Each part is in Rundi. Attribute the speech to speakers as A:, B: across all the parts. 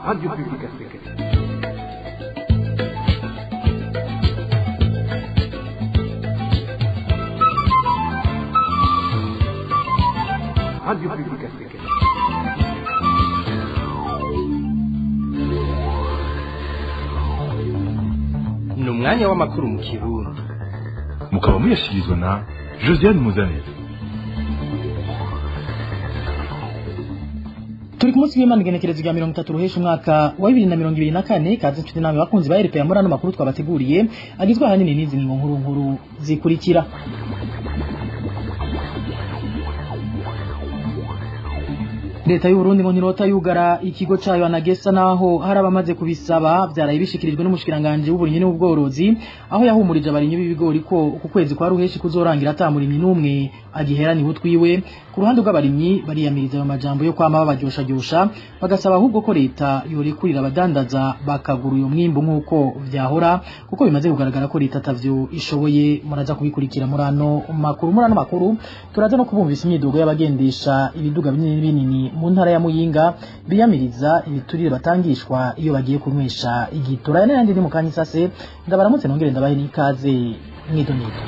A: Radio Publique Africaine. Radio Publique Africaine.
B: Ni umwanya w'amakuru mu Kirundi.
C: Mukaba muyashikirizwa na Josiane Muzaneza.
D: Turi ku munsi w'Imana igenekerezo rya 30 ruhesha umwaka wa 2024 kaze nshuti namwe bakunzi ba RPA muri ano makuru twabateguriye agizwe ahanini n'izi nkuru zikurikira. Leta y'u Burundi ngo ntirota yugara ikigo cayo anagesa naho harabamaze kubisaba byaraye bishikirijwe n'umushikiranganje w'uburimyi n'ubworozi aho yahumurije abarinyi b'ibigori ko ku kwezi kwa ruheshi kuzorangira atamurimyi numwe agiherani butwiwe ku ruhande rw'abarimyi bariyamiriza ayo majambo yo kwama babaryosha bagasaba ahubwo ko leta yorekurira abadandaza bakagura uyo mwimbo nk'uko vyahora kuko bimaze kugaragara ko leta atavyo ishoboye muraza kubikurikira muri ano makuru turaza no kubumvisa imyidogo y'abagendesha ibiduga binini mu ntara ya Muyinga biyamiriza ibiturire batangishwa iyo bagiye kunywesha igitora n'andi ni mu kanyisase ndabaramutse nongere ndabahe n'ikaze mwidonito.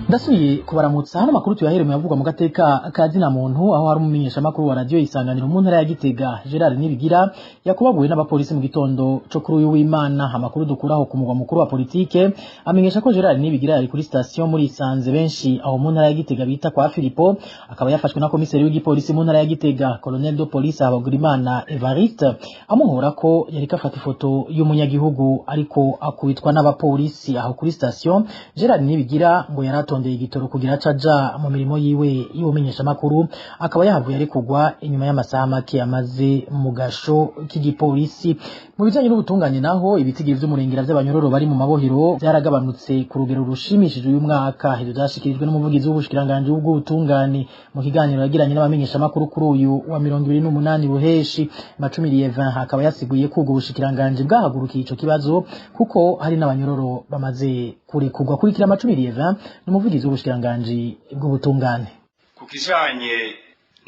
D: Ndasubiye kubaramutsa hano makuru tuyahereye yavugwa mu gateka kazina muntu aho hari umumenyesha makuru wa radio Isanganiro mu ntara ya Gitega Gerard Nibigira yakubaguwe n'abapolisi mu gitondo cyo kuri uyu w'Imana. Amakuru dukuraho ku mugwa mukuru wa politike amenyesha ko Gerard Nibigira yari kuri station muri Isanze benshi aho mu ntara ya Gitega bita kwa Filipo akaba yafashwe na komiseri w'igipolisi mu ntara ya Gitega Colonel de Police Habagurimana Evariste amuhora ko yari kafata ifoto y'umunyagihugu ariko akubitwa n'abapolisi aho kuri station. Gerard Nibigira ngo yarato igitoro kugira caja mu mirimo yiwe y'ubumenyesha makuru akaba yahavuye ari kugwa inyuma y'amasaha make amaze mu gasho k'igipolisi. Mu bijanye n'ubutungane naho ibitigiri vy'umurengera by'abanyororo bari mu mabohero byaragabanutse ku rugero rushimishije uyu mwaka. Ivyo byashikirijwe n'umuvugizi w'ubushikiranganje bw'ubutungane mu kiganiro yagiranye n'abamenyesha makuru kuri uyu wa 28 ruheshi Macumiri 20 akaba yasiguye ko ubwo bushikiranganje bwahagurukiye ico kibazo kuko hari n'abanyororo bamaze kurekurwa. Kurikira Macumiri 20 umuvugizi w'ubushikiranganje bw'ubutungane.
E: Ku kijanye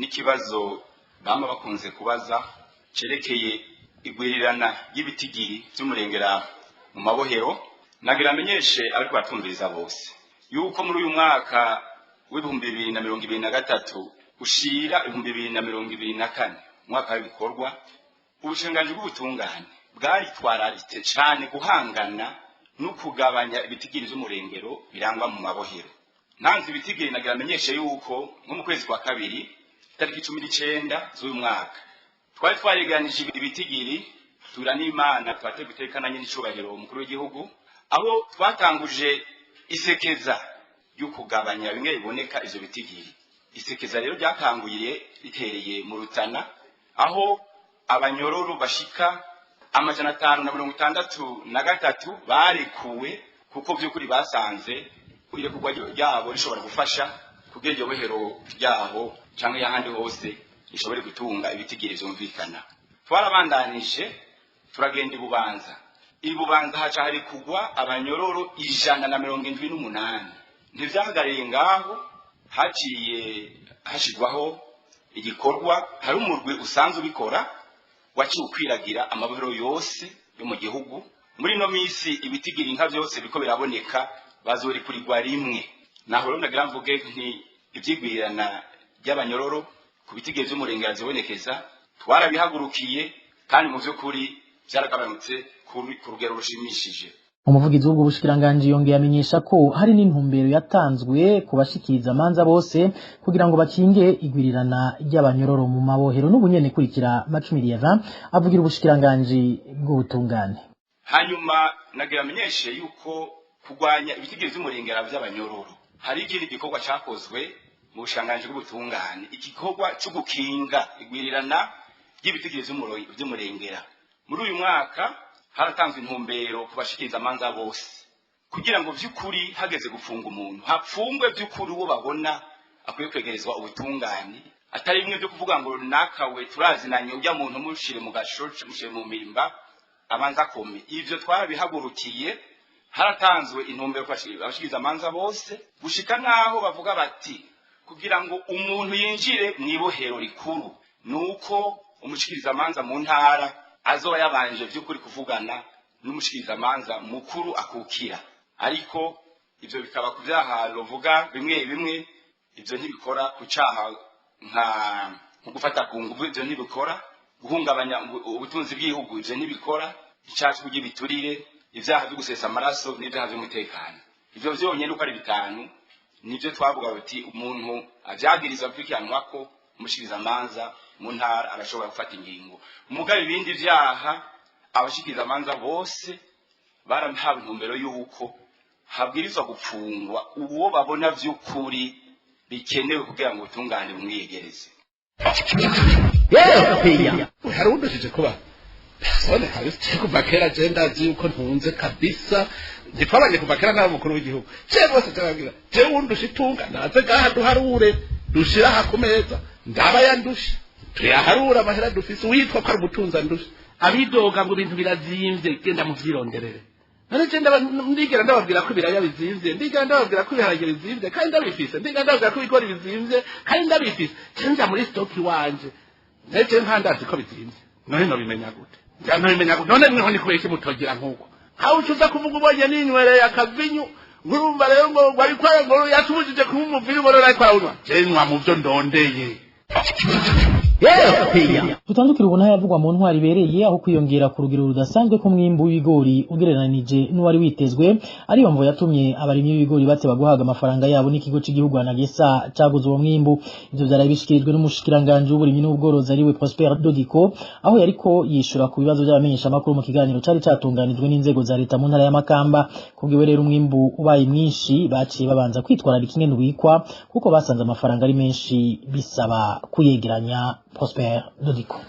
E: n'ikibazo bama bakunze kubaza cerekeye igwirirana y'ibitigiri by'umurengera mu mabohero nagira amenyeshe ariko batumviriza bose yuko muri uyu mwaka w'2023 ushira 2024 mwaka w'ibikorwa ubushinganje bw'ubutungane bwari twararitse cyane guhangana no kugabanya ibitigiri by'umurengero birangwa mu mabohero. Nanzi ibitigiri nagira amenyeshe yuko nko mu kwezi kwa kabiri tariki 19 z'uyu mwaka twari twareganije ibitigiri tura n'Imana twate gutekananye n'icubahiro umukuru w'igihugu aho twatanguje isekeza yo kugabanya bimwe biboneka izo bitigiri. Isekeza rero ryakanguye ritereye mu Rutana aho abanyororo bashika 563 barekuwe kuko by'ukuri basanze irekurwa ryabo rishobora gufasha kugira iryo bohero ryaho cyangwa y'ahandi hose ishobore gutunga ibitigiri vyumvikana. Twarabandanije turagenda ibubanza haca hari kugwa abanyororo 178. Ntivyahagariye ngaho haciye hashigwaho igikorwa hari umurwi usanzwe ubikora waciye ukwiragira amabohero yose yo mu gihugu. Muri no misi ibitigiri nka byose biko biraboneka bazori kurigwa rimwe. Naho rero ndagira mvuge nti ibyigwirana by'abanyororo ku bitigiri by'umurengera zibonekeza twarabihagurukiye kandi mu by'ukuri byaragabanutse ku rugero rushimishije.
D: Umuvugizi w'ubwo bushikiranganje yongeye amenyesha ko hari n'intumbero yatanzwe kubashikiriza manza bose kugira ngo bakinge igwirirana ry'abanyororo mu mabohero. N'ubunyene kurikira Macumiri 20 avugira ubushikiranganje bw'ubutungane.
E: Hanyuma nagira amenyeshe yuko kugwanya ibitigiri by'umurengera by'abanyororo hari ikindi gikorwa cyakozwe mu bushikiranganje bw'ubutungane, igikorwa cyo gukinga igwirirana ry'ibitigiri by'umurengera. Muri uyu mwaka haratanzwe intumbero kubashikiriza amanza bose kugira ngo vy'ukuri hageze gufunga umuntu hapfungwe vy'ukuri uwo babona akwiye kwegerezwa ubutungane atari bimwe byo kuvuga ngo nakawe turazinanye ujya muntu mushire mu gashoce mushire mu mirimba abanza kome. Ivyo twarabihagurukiye haratanzwe intumbero kubashikiriza amanza bose gushika naho bavuga bati kugira ngo umuntu yinjire mu ibohero rikuru nuko umushikirizamanza mu ntara azoba yabanje vy'ukuri kuvugana n'umushikirizamanza mukuru akukira. Ariko ivyo bikaba ku vyaha ruvuga bimwe bimwe, ivyo ntibikora ku caha nka gufata ku nguvu, ivyo ntibikora guhungabanya ubutunzi bw'igihugu, ivyo ntibikora icyaha cy'ibiturire, ivyaha byo gusesa amaraso n'ivyaha by'umutekano. Ivyo vyonyene uko ari bitanu nivyo twavuga bati umuntu avyagiriza kwikiranwa ko umushikirizamanza mu ntara arashobora gufata ingingo. Mugabe ibindi vyaha abashikirizamanza bose baramuhawe intumbero y'uko habwirizwa gupfungwa uwo babona vy'ukuri bikenewe kugira ngo utungane bumwiyegereze.
F: Hari undashije kuba sone kabisa kuva kera je ndazi yuko ntunze kabisa ndipfabanye kuva kera n'abo mukuru w'igihugu je bose cyababwira je undusha itunga naze gaha duharure dushira hakumeza ndaba yandusha tuyaharura amahera dufise witwa ko ari umutunza ndusha abidoga ngo ibintu birazimvye genda mu vyironderere none je ndigera ndababwira ko ibiraya bizimvye ndigera ndababwira ko ibiharage bizimvye kandi ndabifise ndigera ndababwira ko ibigori bizimvye kandi ndabifise cenja muri stock wanje neje nkandazi ko bizimvye none no bimenya gute none niho nikubeke mutogira nkuko aho ucuza kuvuga ubonye ninywereye akavinyu ngurumva rero ngo wari kwaye ngo yatubujije kuba umuviri ngo rero kwaunwa je nwa mu byo ndondeye.
D: Tutandukira ubona yavugwa mu ntwari ibereye aho kwiyongera ku rugero rudasanzwe ko mwimbu w'ibigori ugereranije n'uwari witezwe, ariyo mvo yatumye abarimyi b'ibigori bateba guhaga amafaranga yabo n'ikigo cy'igihugu Anagesa cyaguze uwo mwimbu. Ivyo byari bishikirijwe n'umushikiranganje w'uburimyi n'ubworozi ariwe Prosper Dodico aho yariko yishura ku bibazo by'abamenyesha makuru mu kiganiro cari catunganijwe n'inzego za leta mu ntara ya Makamba. Kubwiwe rero umwimbu ubaye mwinshi baciye babanza kwitwararika ingene wikwa kuko basanze amafaranga ari menshi bisaba kuyegeranya. Prosper Dodico.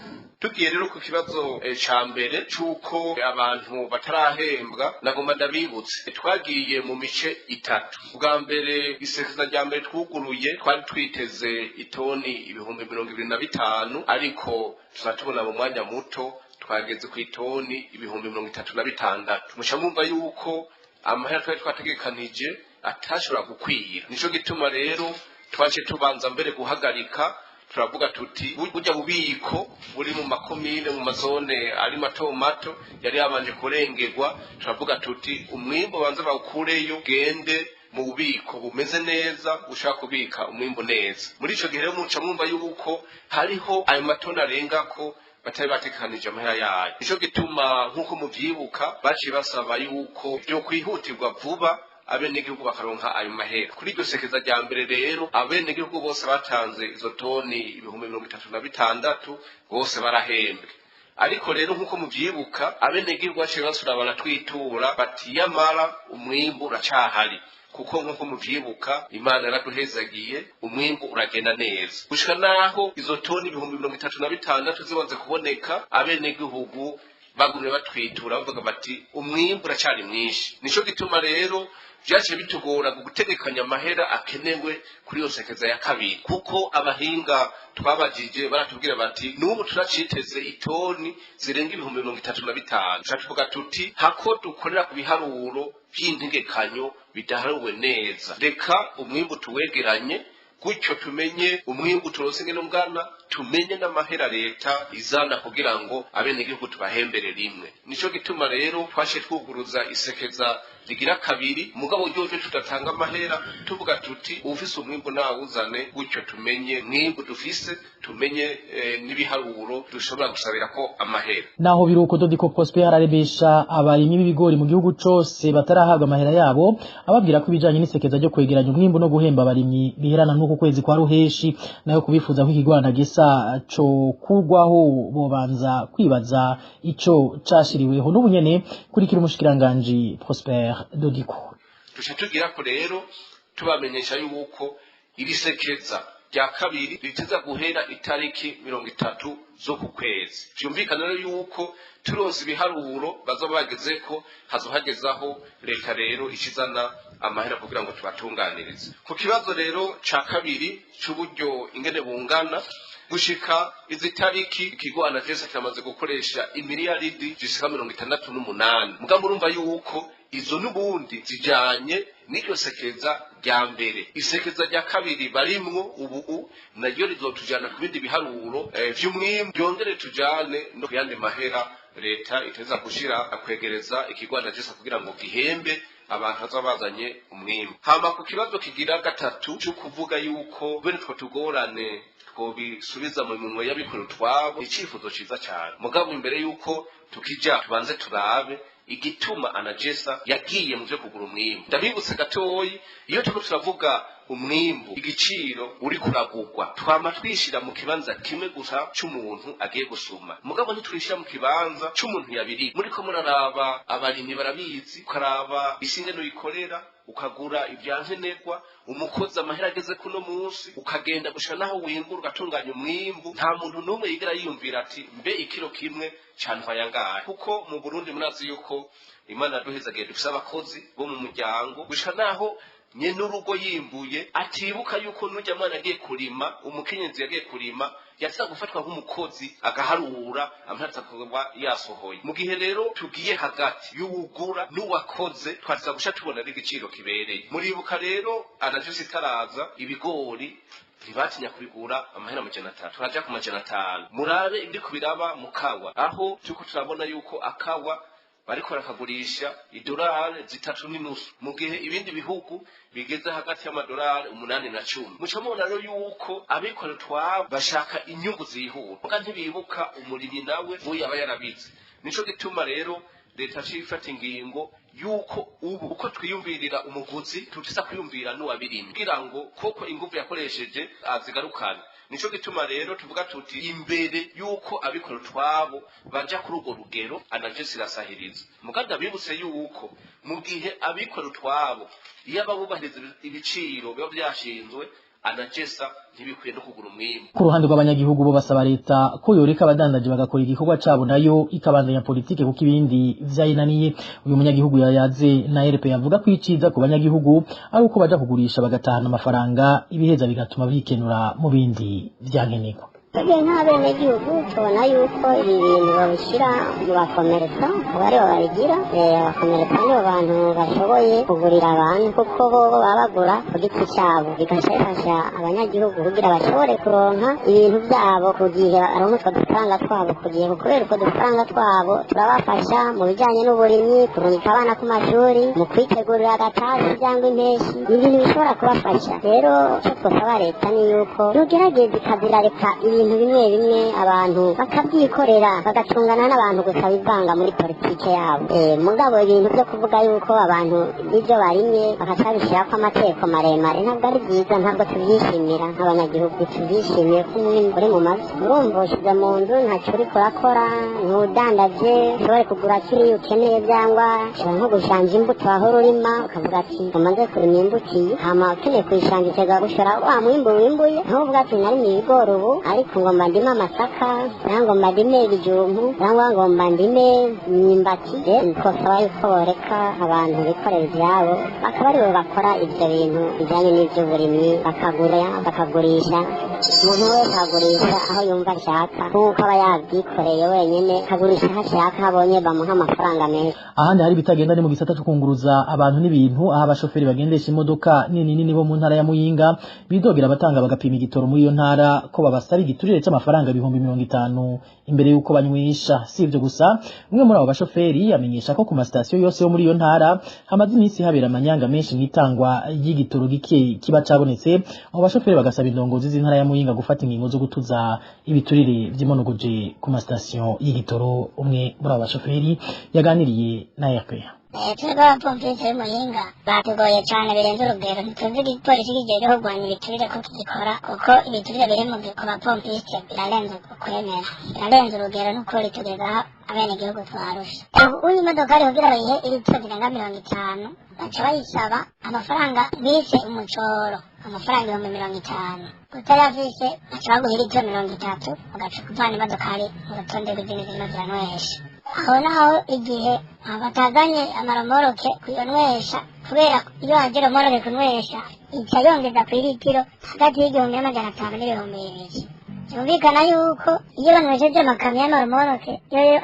G: Tugiye rero ku kibazo ca mbere c'uko abantu batarahembwa nagomba ndabibutse twagiye mu mice itatu. Bwa mbere isekeza rya mbere twuguruye twari twiteze itoni 25,000 ariko tuzatubona mu mwanya muto twageze ku itoni 36,000. Musha mwumva yuko amahera twari twategekanije atashobora gukwira. Nico gituma rero twaje tubanza mbere guhagarika turavuga tuti burya bubiko buri mu makomine mu mazone ari mato mato yari yabanje kurengerwa. Turavuga tuti umwimbo banza bawukureyo gende mu bubiko bumeze neza ushaka kubika umwimbo neza. Muri ico gihe rero muca mwumva yuko hariho ayo matona arenga ko batari batekanije amahera yayo. Nico gituma nkuko muvyibuka baciye basaba yuko byo kwihutirwa vuba abenegihugu bakaronka ayo mahera. Kuri iryo sekeza rya mbere rero abenegihugu bose batanze izo toni 36,000 bose barahembwe. Ariko rero nkuko muvyibuka abenegihugu baciye basura baratwitura bati yamara umwimbu uracahari kuko nkuko muvyibuka Imana yaraduhezagiye umwimbu uragenda neza gushika naho izo toni 36,000 zibanze kuboneka. Abenegihugu bagumye batwitura bavuga bati umwimbu uracari mwinshi. Nico gituma rero vyaciye bitugora gutegekanya amahera akenewe kuri iyo sekeza ya kabiri kuko abahinga twabajije baratubwira bati n'ubu turaciteze itoni zirenga 35,000. Tuvuga tuti hako dukorera ku biharuro by'integekanyo bidaharuwe neza, reka umwimbu tuwegeranye gutyo tumenye umwimbu turose ngene ungana, tumenye n'amahera leta izana kugira ngo abenegihugu tubahembere rimwe. Nico gituma rero twashe twuguruza isekeza rigira kabiri mugabo ryoje tudatanga amahera tuvuga tuti ufise umwimbu nawuzane gutyo tumenye mwimbu dufise tumenye n'ibiharuro dushobora gusabira ko amahera.
D: Naho biruko Dodico Prosper ararebesha abarimyi b'ibigori mu gihugu cose batarahabwa amahera yabo ababwira ko ibijanye n'isekeza ryo kwegeranya umwimbu no guhemba abarimyi biherana n'uko kwezi kwa ruheshi nayo kubifuza ko ikigwana gisa co kurwaho bobanza kwibaza ico cashiriweho n'ubunyene kurikira umushikiranganje Prosper Dodico.
G: Tusha tugira ko rero tubamenyesha yuko iri sekeza rya kabiri riteza guhera itariki 30 zo ku kwezi. Vyumvikana rero yuko turonse ibiharuro bazoba bagezeko hazohagezaho leta rero ishizana amahera kugira ngo tubatunganirize. Ku kibazo rero ca kabiri c'uburyo ingene bungana gushika izi tariki ikigo Anagesa kiramaze gukoresha imiliyaridi zishika 68. Mugambo urumva yuko izo n'ubundi zijanye n'iryo sekeza rya mbere. Isekeza rya kabiri barimwo ubu naryo rizotujana ku bindi biharuro vy'umwimbu, ryongere tujane no kuyandi mahera leta iteza gushira kwegereza ikigwanda Jesa kugira ngo gihembe abantu bazabazanye umwimbu. Hama ku kibazo kigira gatatu cyo kuvuga yuko bene two tugorane twobisubiza mu minwe y'abikuru twabo, icifuzo ciza cyane. Mugabo imbere yuko tukija tubanze turabe igituma Anagesa yagiye mu byo kugura umwimbu. Ndabibutse gatoyi, iyo turavuga umwimbu igiciro uri kuragurwa twama twishira mu kibanza kimwe gusa cy'umuntu agiye gusuma, mugabo ntitwishira mu kibanza cy'umuntu yabiri. Muriko muraraba abarimyi barabizi, ukaraba isingeno yikorera, ukagura ibyankenerwa, umukozi amahera ageze kuno munsi, ukagenda gushika naho wimbura ugatunganya umwimbu. Nta muntu n'umwe yigera yiyumvira ati mbe ikiro kimwe cyantwaye angahe, kuko mu Burundi munazi yuko Imana duhezagiye dufise abakozi bo mu muryango gushika naho nye n'urugo yimbuye atibuka yuko nujya mwana agiye kurima, umukenyezi yagiye kurima yatsa gufatwa nk'umukozi agaharura amhatsa kuba yasohoye. Mu gihe rero tugiye hagati y'uwugura n'uwakoze twatsa gusha tubona ari igiciro kibereye. Muribuka rero Anagesa itaraza ibigori ntibatinya kubigura amahera 300, turaja ku 500. Murabe ibiri kubiraba mukawa, aho tuko turabona yuko akawa bariko rakagurisha $3.5 mu gihe ibindi bihugu bigeze hagati y'amadolari 8 na 10. Muca mubona rero yuko abikora twabo bashaka inyungu zihuta, kandi ntibibuka umurimyi nawe uyu aba yarabize. Nico gituma rero leta cifata ingingo yuko ubu uko twiyumvirira umuguzi tutisa kwiyumvira n'uwabirimye kugira ngo koko ingufu yakoresheje azigarukane. Nico gituma rero tuvuga tuti imbere yuko abikora twabo baja kuri urwo rugero Anagesa irasahiriza. Muganda bibutse yuko mu gihe abikora twabo iyo abubahiriza ibiciro biba byashinzwe Anagesa ntibikwiye no kugura umwimbu.
D: Ku ruhande rw'abanyagihugu bo basaba leta ko yoreka abadandaje bagakora igikorwa cabo nayo ikabandanya politike kuko ibindi vyayinaniye. Uyu munyagihugu yayaze na RP yavuga ko iciza ku banyagihugu ari uko baja kugurisha bagatahana amafaranga, ibiheza bigatuma bikenura mu bindi vyankenerwa.
H: Nk'abenegihugu tubona yuko ibi bintu babishyira mu bakomeresa, bari babigira abakomeresa nibo bantu bashoboye kugurira abantu, kuko bo baba bagura ku giti cyabo, bigafasha abanyagihugu kugira bashobore kuronka ibintu byabo ku gihe aronka utwo dufaranga twabo ku gihe. Kubera utwo dufaranga twabo turabafasha mu bijyanye n'uburimyi, kurungika abana ku mashuri, mu kwitegurira agatasi cyangwa impeshi, ibintu bishobora kubafasha. Rero icyo twasaba leta ni yuko yogerageza ikazirareka ibintu bimwe bimwe abantu bakabyikorera bagacungana n'abantu gusa bivanga muri politike yabo. Mugabo ibintu byo kuvuga yuko abantu ibyo barimye bakacabishira ko amategeko maremare ntabwo ari byiza, ntabwo tubyishimira nk'abanyagihugu. tubyishimiye ko umwimbu uri mu mazu, urumva ushyize mu nzu ntacyo uri kurakora, ntudandaje ushobore kugura kiriya ukeneye, cyangwa ushobora nko gushanja imbuto wahora urima ukavuga ati umaze kurima imbuto iyi, hama ukeneye kuyishanja ukajya gushora wa mwimbu wimbuye, ntuvuga ati narimo ibigori ubu ariko ngomba ndime amasaka cyangwa ngomba ndime ibijumbu cyangwa ngomba ndime imyumbati. Twasaba yuko boreka abantu bikorera ibyabo bakaba aribo bakora ibyo bintu bijyanye n'iby'uburimyi, bakagurisha, umuntu wese agurisha aho yumva ashaka nk'uko aba yabyikoreye wenyine, akagurisha aho ashaka abonye bamuha amafaranga meza.
D: Ahandi hari bitagenda ni mu gisata cyo kunguruza abantu n'ibintu, aho abashoferi bagendesha imodoka nini bo mu ntara ya Muyinga bidogera abatanga bagapima igitoro muri iyo ntara ko babasaba igiturire cy'amafaranga 50 imbere yuko banywesha. Si ibyo gusa, umwe muri abo bashoferi yamenyesha ko ku masitasiyo yose yo muri iyo ntara hamaze iminsi habera amanyanga menshi mwitangwa y'igitoro gike kiba cabonetse. Abo bashoferi bagasaba indongozi z'intara ya Muyinga gufata ingingo zo gutuza ibiturire by'imonogoje ku masitasiyo y'igitoro. Umwe muri abo bashoferi yaganiriye na RPA.
H: Twebwe abapompisi b'Imuyinga batugoye cyane birenze urugero, ntituzi igipolisi kigiye kurwanya ibiturire ko kigikora, kuko ibiturire biri ku bapompisi birarenze ukwemera, birarenze urugero n'ukuri tugezaho abenegihugu twarusha. Uyu imodoka ari kugira bayihe ibiciro birenga 50, baca bayisaba amafaranga bise umucoro, amafaranga 50. Utayafise baca baguha ibiciro 30, ugaca kuvana imodokari mu rutonde rw'izindi zirimo ziranywesha. Aho naho igihe batazanye amaromoroke kuyonwesha, kubera iyo hagera romoroke kunwesha ica yongeza ku litiro hagati y'igihumbi n'amajana 5 n'ibihumbi 2. byumvikana yuko iyo abantu bejeje amakamyo y'amaromoroke yoyo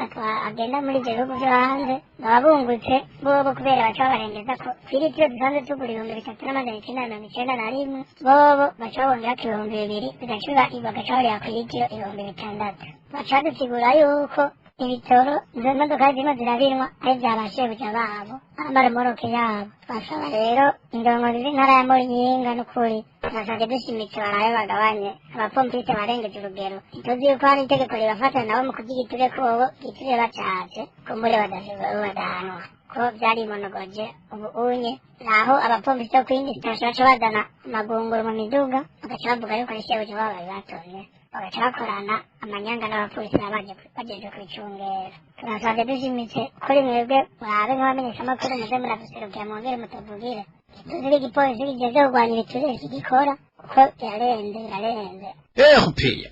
H: agenda muri ibyo bihugu byo hanze baba bungutse bobo kubera baca babarengeza ko kw'ilitiro dusanzwe tugura 3,991 bobo baca babongerako 2,000 bagaca bareba kw'ilitiro 6,000 baca badusigura yuko ibitoro izo modoka zimwe zirabinwa ari vyabashije kuja babo amaromoroke yabo twasaba rero indongozi z'intara ya Muyinga n'ukuri turasabye dushimitse barabe bagabanye abapompiste barengeje urugero ituzi yuko hari itegeko ribafata nabo mu kuvy'igiture kobo giture bacaje kumbure badahanwa ko vyarimonogoje ubu unye naho abapompiste bo kw'indi sitasiyo baca bazana amagunguru mu miduga bagaca bavuga yuko ari shebuja babo babibatonye bagaca bakorana amanyanga n'abapolisi bajeje kwicungera turasabye dushimitse kuri mwebwe murabe nk'abamenyeshamakuru muze muraduserukira mwongere mutuvugire tuzi igipolisi kigeze kurwanya ibiturire kigikora kuko birarenze
F: erupeya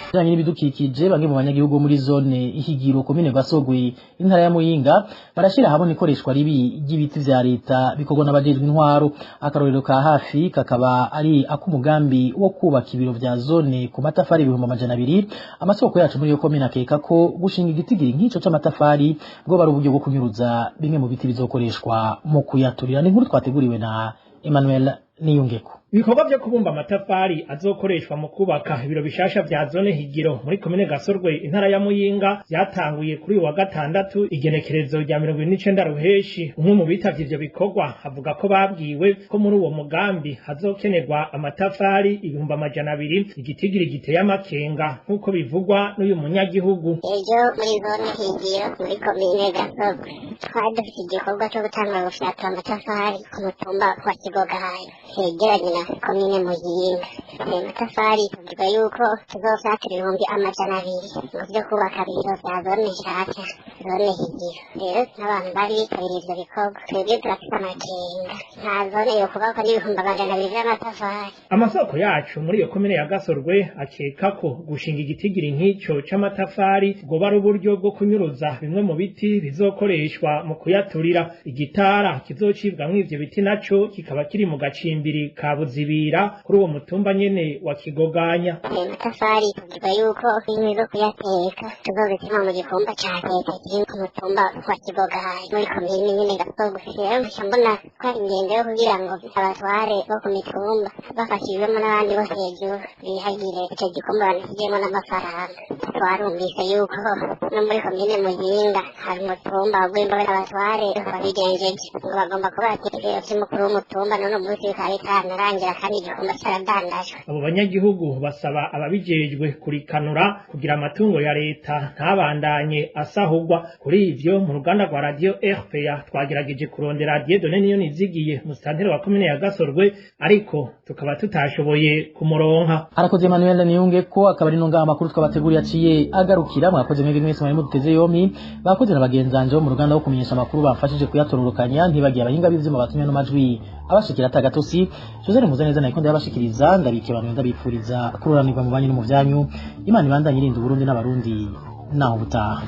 D: bijanye n'ibidukikije bamwe mu banyagihugu muri zone ihigiro komine Gasogwe intara ya Muyinga barashira habona ikoreshwa ribi ry'ibiti vya leta bikorwa n'abajejwe intwaro akarorero ka hafi kakaba ari akumugambi wo kubaka ibiro vya zone ku matafari 200 amasoko yacu muri yo komine akeka ko gushinga igitigiri nk'ico c'amatafari bwo bari uburyo bwo kunyuruza bimwe mu biti bizokoreshwa mu kuyaturira n'inkuru twateguriwe na Emmanuel Niyungeko.
I: Ibikorwa byo kubumba amatafari azokoreshwa mu kubaka ibiro bishasha vya zone higiro muri komine Gasorwe intara ya Muyinga byatanguye kuri wa gatandatu igenekerezo rya 29 ruheshi umwe mu bitavye ivyo bikorwa avuga ko babwiwe ko muri uwo mugambi hazokenerwa amatafari 200 igitigiri giteye amakenga nkuko bivugwa n'uyu munyagihugu
H: ejo muri zone higiro muri komine Gasorwe twari dufite igikorwa cyo gutanga gufyatura amatafari ku mutumba wa Kigogahayo hegeranye na komine Muyinga amatafari tuvuga yuko tuzofyatura 200 ngo byo kubaka ibiro vya zone nshasha zone higiro rero n'abantu bari bitabiriye ivyo bikorwa twebwe turafite amakenga nta zone yo kubakwa n'200 vy'amatafari
I: amasoko yacu muri iyo komine ya Gasorwe akeka ko gushinga igitigiri nk'ico c'amatafari ngo bari uburyo bwo kunyuruza bimwe mu biti bizokoreshwa mu kuyaturira igitara kizocibwamwo ivyo biti naco kikaba kiri mu gacimbiri ka Buzibira kuri uwo mutumba nyene wa Kigoganya
H: amatafari tuvuga yuko bimwe zo kuyateka tuzobitema mu gikomba ca leta kiri ku mutumba wa Kigoganya muri komine nyene Gasorwe rero mbona ko ari ingendo yo kugira ngo abatware bo ku mitumba bafashijwemo n'abandi bo hejuru bihagire ico gikomba banashyizemo n'amafaranga twarumvise yuko no muri komine Muyinga hari umutumba wagwimbawe n'abatware babigenjeje ngo bagomba kuba bategereje vy'umukuru w'umutumba none umunsi bikaba bitarangira kandi igikomba caradandajwe
I: abo banyagihugu basaba ababijejwe kurikanura kugira amatungo ya leta ntabandanye asahurwa kuri ivyo mu ruganda rwa radio RPA twagerageje kurondera Dieudonne Niyonizigiye musitanteri wa komine ya Gasorwe ariko tukaba tutashoboye kumuronka
D: arakoze Emmanuel Niyungeko akaba ari nonga amakuru twabateguriye aciye agarukira mwakoze mwebwe mwese mwari muduteze yompi bakoze na bagenzanje bo mu ruganda wo kumenyesha amakuru bafashije kuyatororokanya ntibagiye abahinga b'ivyuma batumye no majwi abashikira tagatosi Joseph Muzaneza na ikonde yabashikiriza ndabike abantu ndabipfuriza kururanirwa mu banyu no mu vyanyu Imana ibandanye irinda Burundi n'abarundi naho butaha